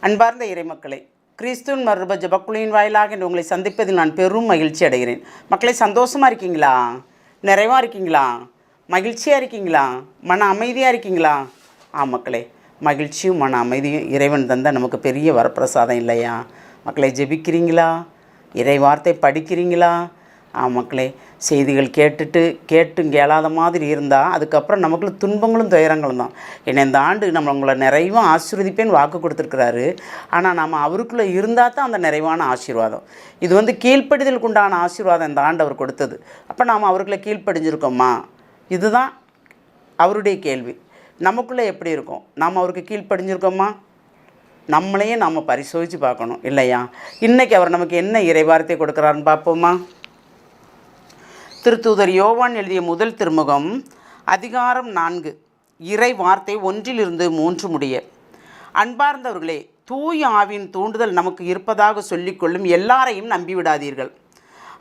அன்பார்ந்த இறைமக்களை, கிறிஸ்துவின் மறுரூப ஜெபக்குழுவின் வாயிலாக இன்று உங்களை சந்திப்பதில் நான் பெரும் மகிழ்ச்சி அடைகிறேன். மக்களை, சந்தோஷமாக இருக்கீங்களா? நிறைவாக இருக்கீங்களா? மகிழ்ச்சியாக இருக்கீங்களா? மன அமைதியாக இருக்கீங்களா? மக்களே, மகிழ்ச்சியும் மன அமைதியும் இறைவன் தந்தால் நமக்கு பெரிய வரப்பிரசாதம் இல்லையா? மக்களை, ஜெபிக்கிறீங்களா? இறை வார்த்தை படிக்கிறீங்களா? மக்களே, செய்திகள் கேட்டும் கேளாத மாதிரி இருந்தால் அதுக்கப்புறம் நமக்குள்ள துன்பங்களும் துயரங்களும் தான். ஏன்னா இந்த ஆண்டு உங்களை நிறைவாக ஆசீர்வதிப்பேன்னு வாக்கு கொடுத்துருக்குறாரு. ஆனால் நம்ம அவருக்குள்ளே இருந்தால் தான் அந்த நிறைவான ஆசீர்வாதம். இது கீழ்ப்படிதலுக்கு உண்டான ஆசீர்வாதம் இந்த ஆண்டு அவர் கொடுத்தது. அப்போ நாம் அவருக்குள்ளே கீழ்ப்படிஞ்சிருக்கோமா? இதுதான் அவருடைய கேள்வி. நமக்குள்ளே எப்படி இருக்கும்? நாம் அவருக்கு கீழ்ப்படிஞ்சிருக்கோமா? நம்மளையே நாம் பரிசோதித்து பார்க்கணும் இல்லையா? இன்றைக்கி அவர் நமக்கு என்ன இறைவார்த்தை கொடுக்குறாருன்னு பார்ப்போமா? திருத்தூதர் யோவான் எழுதிய முதல் திருமுகம் அதிகாரம் 4 இறை வார்த்தை 1-3 முடிய. அன்பார்ந்தவர்களே, தூய ஆவியின் தூண்டுதல் நமக்கு இருப்பதாக சொல்லிக்கொள்ளும் எல்லாரையும் நம்பிவிடாதீர்கள்.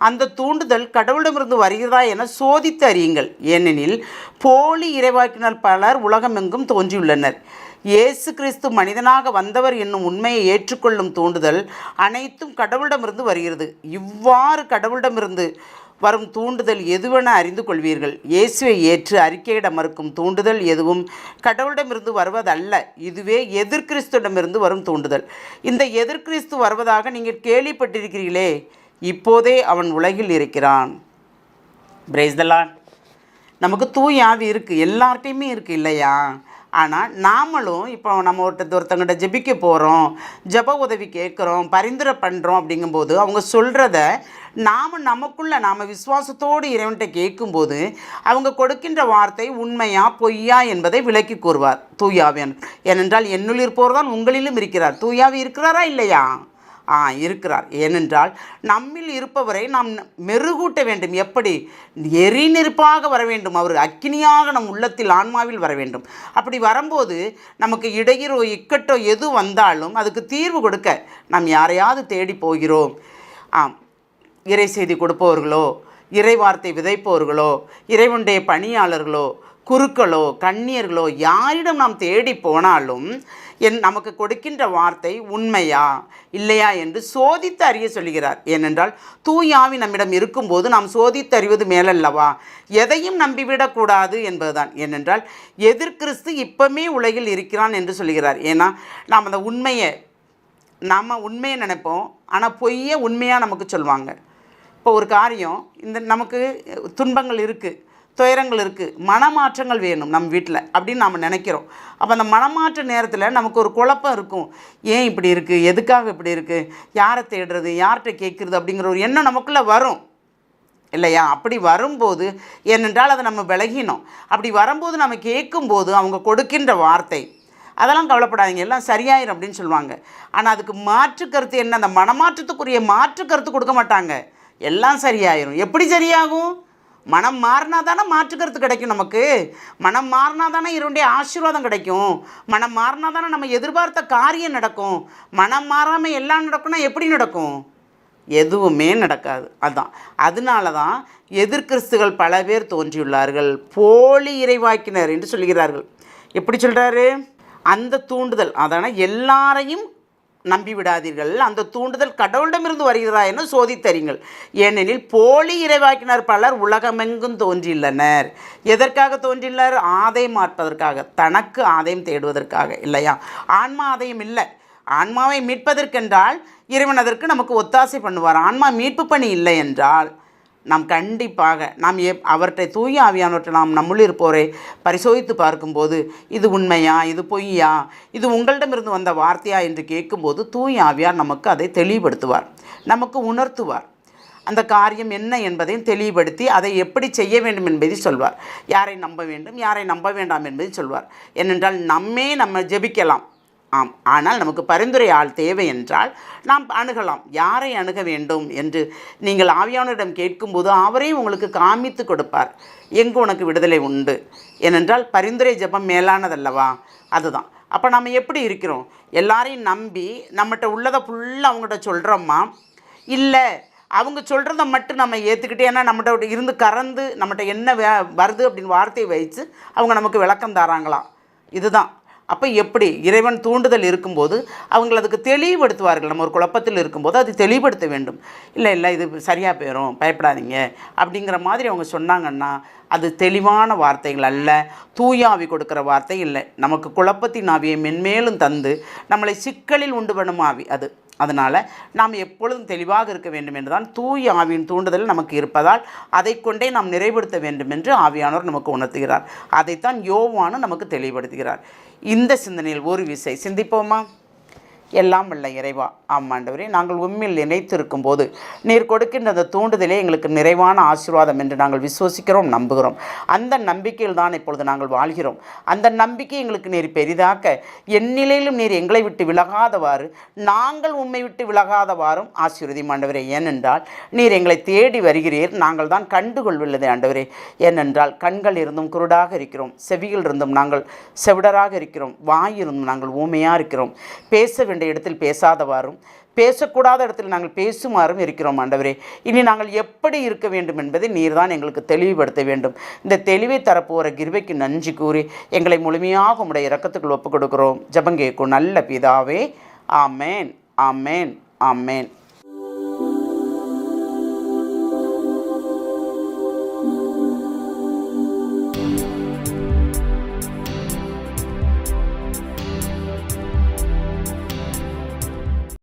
அந்த தூண்டுதல் கடவுளிடமிருந்து வருகிறதா என சோதித்து அறியுங்கள். ஏனெனில் போலி இறைவாக்கினர் பலர் உலகமெங்கும் தோன்றியுள்ளனர். இயேசு கிறிஸ்து மனிதனாக வந்தவர் என்னும் உண்மையை ஏற்றுக்கொள்ளும் தூண்டுதல் அனைத்தும் கடவுளிடமிருந்து வருகிறது. இவ்வாறு கடவுளிடமிருந்து வரும் தூண்டுதல் எதுவென அறிந்து கொள்வீர்கள். இயேசுவை ஏற்று அறிக்கையிட மறுக்கும் தூண்டுதல் எதுவும் கடவுளிடமிருந்து வருவதல்ல. இதுவே எதிர்கிறிஸ்துவிடமிருந்து வரும் தூண்டுதல். இந்த எதிர்கிறிஸ்து வருவதாக நீங்கள் கேள்விப்பட்டிருக்கிறீர்களே, இப்போதே அவன் உலகில் இருக்கிறான். Praise the Lord. நமக்கு தூய ஆவி இருக்குது, எல்லார்ட்டையுமே இருக்குது இல்லையா? ஆனால் நாமளும் இப்போ நம்ம ஒருத்தங்கிட்ட ஜெபிக்க போகிறோம், ஜெப உதவி கேட்குறோம், பரிந்துரை பண்ணுறோம். அப்படிங்கும்போது அவங்க சொல்கிறத நாம் விசுவாசத்தோடு இறைவன்கிட்ட கேட்கும்போது அவங்க கொடுக்கின்ற வார்த்தை உண்மையா பொய்யா என்பதை விளக்கி கூறுவார் தூயாவியன். ஏனென்றால் என்னுள் இருப்போர்தான் உங்களிலும் இருக்கிறார். தூயாவி இருக்கிறாரா இல்லையா? இருக்கிறார். ஏனென்றால் நம்மில் இருப்பவரை நாம் மெருகூட்ட வேண்டும். எப்படி? எரிநெருப்பாக வர வேண்டும். அவர் அக்கினியாக நம் உள்ளத்தில் ஆன்மாவில் வர வேண்டும். அப்படி வரும்போது நமக்கு இடையிறோ இக்கட்டோ எது வந்தாலும் அதுக்கு தீர்வு கொடுக்க நாம் யாரையாவது தேடி போகிறோம். இறை செய்தி கொடுப்பவர்களோ, இறை வார்த்தை விதைப்பவர்களோ, இறைவனுடைய பணியாளர்களோ, குருக்களோ, கன்னியர்களோ, யாரிடம் நாம் தேடி போனாலும் நமக்கு கொடுக்கின்ற வார்த்தை உண்மையா இல்லையா என்று சோதித்து அறிய சொல்கிறார். ஏனென்றால் தூயாவி நம்மிடம் இருக்கும்போது நாம் சோதித்து அறிவது மேலல்லவா? எதையும் நம்பிவிடக்கூடாது என்பதுதான். ஏனென்றால் எதிர்கிறிஸ்து இப்பவுமே உலகில் இருக்கிறான் என்று சொல்கிறார். ஏன்னா நாம் அந்த உண்மையை நினைப்போம், ஆனால் பொய்யை உண்மையாக நமக்கு சொல்லுவாங்க. இப்போ ஒரு காரியம், நமக்கு துன்பங்கள் இருக்குது, துயரங்கள் இருக்குது, மனமாற்றங்கள் வேணும் நம்ம வீட்டில் அப்படின்னு நாம் நினைக்கிறோம். அப்போ அந்த மனமாற்ற நேரத்தில் நமக்கு ஒரு குழப்பம் இருக்கும். ஏன் இப்படி இருக்குது? எதுக்காக இப்படி இருக்குது? யாரை தேடுறது? யார்கிட்ட கேட்குறது? அப்படிங்கிற ஒரு எண்ணம் நமக்குள்ளே வரும் இல்லையா? அப்படி வரும்போது, ஏனென்றால் அதை நம்ம விலகினோம். அப்படி வரும்போது நம்ம கேட்கும்போது அவங்க கொடுக்கின்ற வார்த்தை, அதெல்லாம் கவலைப்படாதீங்க, எல்லாம் சரியாயிரும் அப்படின்னு சொல்லுவாங்க. ஆனால் அதுக்கு மாற்று கருத்து என்ன? அந்த மனமாற்றத்துக்குரிய மாற்று கருத்து கொடுக்க மாட்டாங்க. எல்லாம் சரியாயிரும். எப்படி சரியாகும்? மனம் மாறினா தானே மாற்றுக்கருத்து கிடைக்கும். நமக்கு மனம் மாறினா தானே இவருடைய ஆசீர்வாதம் கிடைக்கும். மனம் மாறினா தானே நம்ம எதிர்பார்த்த காரியம் நடக்கும். மனம் மாறாமல் எல்லாம் நடக்கும்னா எப்படி நடக்கும்? எதுவுமே நடக்காது. அதனால தான் எதிர்கிறிஸ்துகள் பல பேர் தோன்றியுள்ளார்கள். போலி இறைவாக்கினர் என்று சொல்கிறார்கள். எப்படி சொல்கிறாரு? அந்த தூண்டுதல், அதனால் எல்லாரையும் நம்பிவிடாதீர்கள். அந்த தூண்டுதல் கடவுளிடமிருந்து வருகிறதா என சோதித்தறிங்கள். ஏனெனில் போலி இறைவாக்கினர் பலர் உலகமெங்கும் தோன்றியுள்ளனர். எதற்காக தோன்றியுள்ளனர்? ஆதாயம் ஆட்பதற்காக, தனக்கு ஆதாயம் தேடுவதற்காக இல்லையா? ஆன்மா ஆதாயம் இல்லை. ஆன்மாவை மீட்பதற்கென்றால் இறைவன் அதற்கு நமக்கு ஒத்தாசை பண்ணுவார். ஆன்மா மீட்பு பணி இல்லை என்றால் நாம் கண்டிப்பாக அவர்கிட்ட தூய ஆவியானவற்றை நாம் நம்முள் இருப்போரை பரிசோதித்து பார்க்கும்போது இது உண்மையா, இது பொய்யா, இது உங்களிடமிருந்து வந்த வார்த்தையா என்று கேட்கும்போது தூய ஆவியார் நமக்கு அதை தெளிவுபடுத்துவார், நமக்கு உணர்த்துவார். அந்த காரியம் என்ன என்பதையும் தெளிவுபடுத்தி அதை எப்படி செய்ய வேண்டும் என்பதை சொல்வார். யாரை நம்ப வேண்டும், யாரை நம்ப வேண்டாம் என்பதை சொல்வார். ஏனென்றால் நம்ம ஜெபிக்கலாம், ஆனால் நமக்கு பரிந்துரை ஆள் தேவை என்றால் நாம் அணுகலாம். யாரை அணுக வேண்டும் என்று நீங்கள் ஆவியானவரிடம் கேட்கும்போது அவரே உங்களுக்கு காமித்து கொடுப்பார். எங்கு உனக்கு விடுதலை உண்டு? ஏனென்றால் பரிந்துரை ஜெபம் மேலானதல்லவா? அதுதான். அப்போ நம்ம எப்படி இருக்கிறோம்? எல்லாரையும் நம்பி நம்மகிட்ட உள்ளதை ஃபுல்லாக அவங்ககிட்ட சொல்கிறோமா? இல்லை, அவங்க சொல்கிறத மட்டும் நம்ம ஏற்றுக்கிட்டே, ஏன்னா நம்மகிட்ட இருந்து கறந்து நம்மகிட்ட என்ன வருது அப்படின்னு வார்த்தையை வைத்து அவங்க நமக்கு விளக்கம் தராங்களா? இதுதான். அப்போ எப்படி இறைவன் தூண்டுதல் இருக்கும்போது அவங்க அதுக்கு தெளிவுபடுத்துவார்கள். நம்ம ஒரு குழப்பத்தில் இருக்கும்போது அது தெளிவுபடுத்த வேண்டும். இல்லை இது சரியாக போயிடும், பயப்படாதீங்க அப்படிங்கிற மாதிரி அவங்க சொன்னாங்கன்னா அது தெளிவான வார்த்தைகள் அல்ல, தூயாவி கொடுக்குற வார்த்தை இல்லை. நமக்கு குழப்பத்தின் ஆவியை மென்மேலும் தந்து நம்மளை சிக்கலில் உண்டு பண்ணும் ஆவி அது. அதனால் நாம் எப்பொழுதும் தெளிவாக இருக்க வேண்டும் என்று தான் தூய ஆவியின் தூண்டுதல் நமக்கு இருப்பதால் அதை கொண்டே நாம் நிறைவுறுத்த வேண்டும் என்று ஆவியானவர் நமக்கு உணர்த்துகிறார். அதைத்தான் யோவானும் நமக்கு தெளிவுபடுத்துகிறார். இந்த சிந்தனையில் ஒரு விசை சிந்திப்போமா? எல்லாம் வல்ல இறைவா, ஆமாண்டவரே, நாங்கள் உண்மையில் நினைத்திருக்கும் போது நீர் கொடுக்கின்ற அந்த தூண்டுதலே எங்களுக்கு நிறைவான ஆசீர்வாதம் என்று நாங்கள் விசுவசிக்கிறோம், நம்புகிறோம். அந்த நம்பிக்கையில் தான் இப்பொழுது நாங்கள் வாழ்கிறோம். அந்த நம்பிக்கை எங்களுக்கு நீர் பெரிதாக்க, எந்நிலையிலும் நீர் எங்களை விட்டு விலகாதவாறு, நாங்கள் உம்மை விட்டு விலகாதவாறும் ஆசீர்வதியும் ஆண்டவரே. ஏனென்றால் நீர் எங்களை தேடி வருகிறீர், நாங்கள் தான் கண்டுகொள்வில்லை ஆண்டவரே. ஏனென்றால் கண்கள் இருந்தும் குருடாக இருக்கிறோம், செவிகள் இருந்தும் நாங்கள் செவிடராக இருக்கிறோம், வாயிருந்தும் நாங்கள் ஊமையாக இருக்கிறோம், பேச வேண்டிய இடத்தில் பேசாதவாறும், பேசக்கூடாத இடத்தில் நாங்கள் பேசுமாறும் இருக்கிறோம் ஆண்டவரே. இனி நாங்கள் எப்படி இருக்க வேண்டும் என்பதை நீர்தான் எங்களுக்கு தெளிவுபடுத்த வேண்டும். இந்த தெளிவை தரப்போகிற கிருபைக்கு நன்றி கூறி எங்களை முழுமையாக உம்முடைய இரக்கத்துக்குள் ஒப்புக் கொடுக்கிறோம். ஜெபம் கேட்கும் நல்ல பிதாவே. ஆமேன், ஆமேன், ஆமேன்.